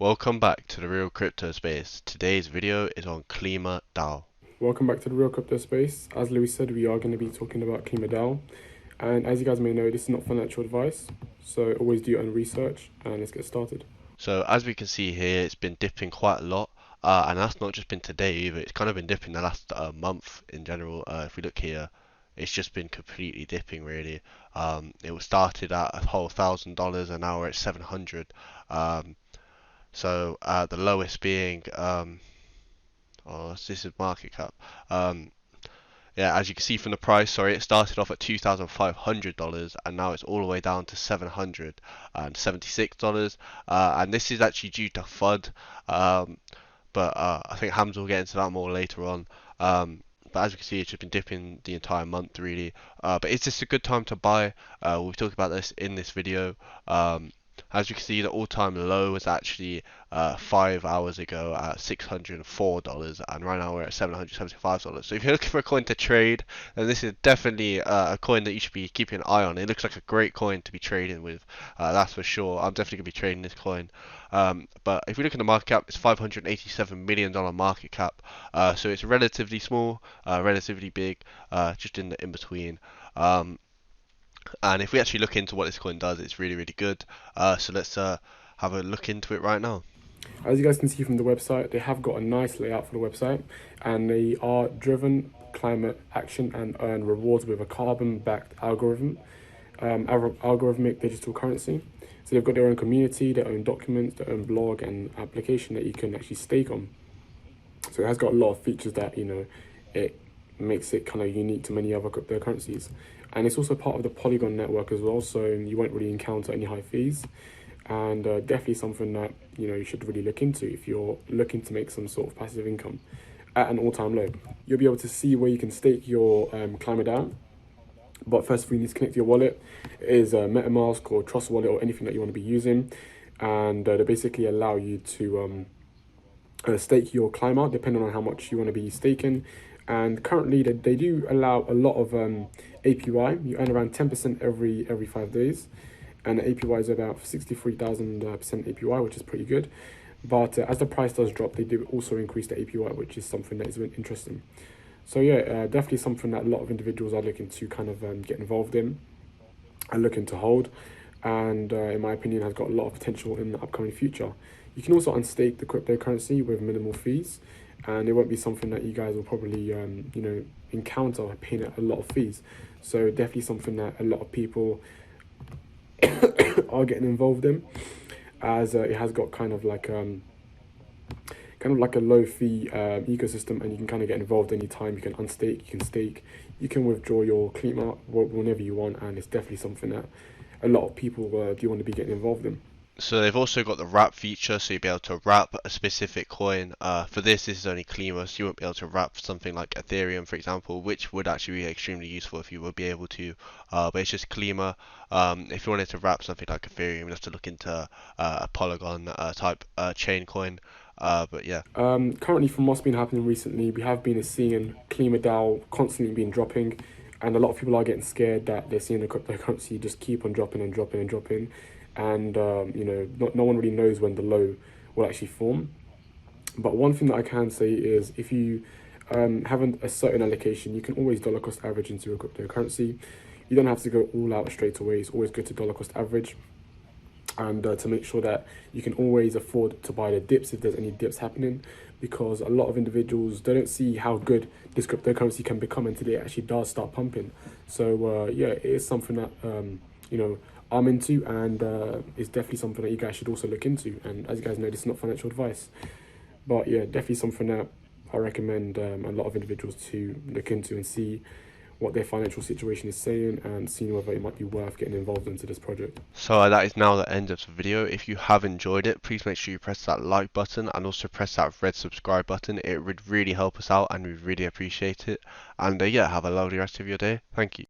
Welcome back to the real crypto space. Today's video is on Klima DAO. Welcome back to the Real Crypto Space. As Louis said, we are going to be talking about Klima DAO. And as you guys may know, this is not financial advice, so always do your own research and let's get started. So as we can see here, it's been dipping quite a lot, and that's not just been today either. It's kind of been dipping the last month in general. If we look here, it's just been completely dipping really. It was started at a whole $1,000 and now we're at 700. The lowest being this is market cap. Um, Yeah, as you can see from the price, sorry, it started off at $2,500 and now it's all the way down to $776. And this is actually due to FUD, but I think Hams will get into that more later on. But as you can see, it's just been dipping the entire month really. But is this a good time to buy? We've talked about this in this video. As you can see, the all-time low was actually 5 hours ago at $604, and right now we're at $775. So if you're looking for a coin to trade, then this is definitely a coin that you should be keeping an eye on. It looks like a great coin to be trading with, that's for sure. I'm definitely going to be trading this coin. But if we look at the market cap, it's $587 million market cap. So it's relatively small, relatively big, just in the in between. And if we actually look into what this coin does, it's really, really good. So let's have a look into it right now. As you guys can see from the website, they have got a nice layout for the website and they are driven climate action and earn rewards with a carbon-backed algorithmic digital currency. So they've got their own community, their own documents, their own blog and application that you can actually stake on. So it has got a lot of features that, it makes it kind of unique to many other cryptocurrencies. And it's also part of the Polygon network as well, so you won't really encounter any high fees. And definitely something that, you should really look into if you're looking to make some sort of passive income at an all-time low. You'll be able to see where you can stake your Klima DAO. But first, we need to connect your wallet. It is MetaMask or Trust Wallet or anything that you want to be using. And they basically allow you to stake your Klima depending on how much you want to be staking. And currently they do allow a lot of APY. You earn around 10% every 5 days, and the APY is about 63,000% APY, which is pretty good. But as the price does drop, they do also increase the APY, which is something that is very interesting. So yeah, definitely something that a lot of individuals are looking to kind of get involved in and looking to hold, and in my opinion has got a lot of potential in the upcoming future. You can also unstake the cryptocurrency with minimal fees, and it won't be something that you guys will probably encounter paying a lot of fees. So definitely something that a lot of people are getting involved in, as it has got kind of like a low fee ecosystem, and you can kind of get involved anytime. You can unstake, you can stake, you can withdraw your Klima whenever you want, and it's definitely something that a lot of people do want to be getting involved in. So they've also got the wrap feature, so you'll be able to wrap a specific coin. For this is only Klima, so you won't be able to wrap something like Ethereum, for example, which would actually be extremely useful if you would be able to. But it's just Klima. If you wanted to wrap something like Ethereum, you have to look into a Polygon type chain coin. But yeah. Currently, from what's been happening recently, we have been seeing Klima DAO constantly been dropping, and a lot of people are getting scared that they're seeing the cryptocurrency just keep on dropping and dropping and dropping, and no one really knows when the low will actually form. But one thing that I can say is if you have a certain allocation, you can always dollar cost average into a cryptocurrency. You don't have to go all out straight away. It's always good to dollar cost average, and to make sure that you can always afford to buy the dips if there's any dips happening, because a lot of individuals, they don't see how good this cryptocurrency can become until it actually does start pumping. So yeah, it is something that I'm into, and it's definitely something that you guys should also look into. And as you guys know, this is not financial advice, but yeah, definitely something that I recommend a lot of individuals to look into and see what their financial situation is saying, and seeing whether it might be worth getting involved into this project. So that is now the end of the video. If you have enjoyed it, please make sure you press that like button and also press that red subscribe button. It would really help us out and we really appreciate it. And yeah, have a lovely rest of your day. Thank you.